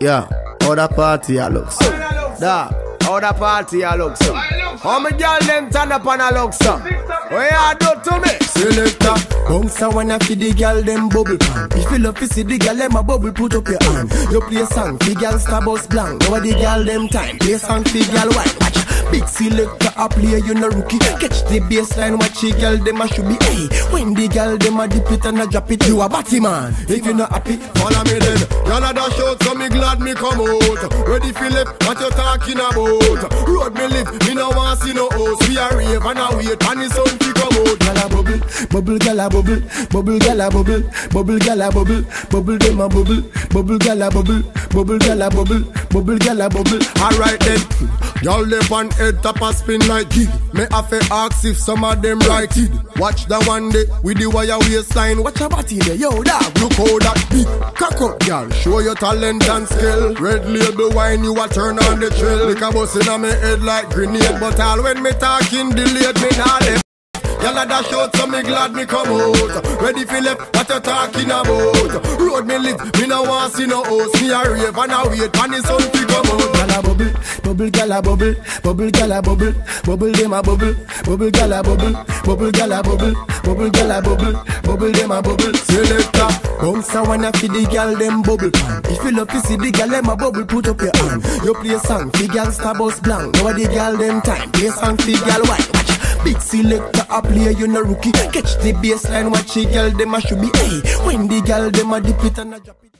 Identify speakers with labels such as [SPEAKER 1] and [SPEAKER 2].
[SPEAKER 1] Yeah, how the party a looks. Da, how the party a looks. How me girl them turn up and a looks. What you do to me?
[SPEAKER 2] Selector, bounce a wanna feed the girl them bubble pan. If you love to see the girl them a bubble, put up your hand. You play a song, the girl star bus blank. Now the girl them time, play a song, the girl white. Watch, big selector a play, you no rookie. Catch the baseline, watch the girl them a should be. Hey, when the girl them a dip it and a drop it, you a batty man. If you not happy, follow me then. Y'all a dash out, so me glad me come out. Ready Philip, what you talking about? Road me live, me no want see no house. We a rave and a wait, and the sun to come out. Gyal a bubble, bubble gyal a bubble, bubble gyal a bubble, bubble gyal a bubble, bubble dem a bubble, bubble gyal a bubble, bubble gyal a bubble, bubble gyal a bubble. Alright then, y'all live on head top a spin like gig. Me have to ask if some of them right it. Watch the one day with the wire waistline. Watch your body there, yo dog. Look how that big cock up, y'all. Show your talent and skill. Red label wine, you a turn on the trail. Like a bus inna me head like grenade, but all when me talking delayed, me nah left. Y'all a dash out, so me glad me come out. Ready Philip, what you talking about? Road me live, me no want see no house. Me a rave and a wait, and the sun to come out. Gyal a bubble, bubble gyal a bubble, bubble gyal a bubble, bubble dem a bubble, bubble gyal a bubble, bubble gyal a bubble, bubble gyal a bubble, bubble dem a bubble. Selector, bounce a wanna feed the gyal them bubble pan. If you love to see the gyal them a bubble, put up your hand. You play a song, the gyal star bus blank. Now the gyal them time, play a song, the gyal white. Big selector a play, you no rookie. Catch the baseline, watch the girl them a should be. Hey, when the girl them a dip it and a drop it.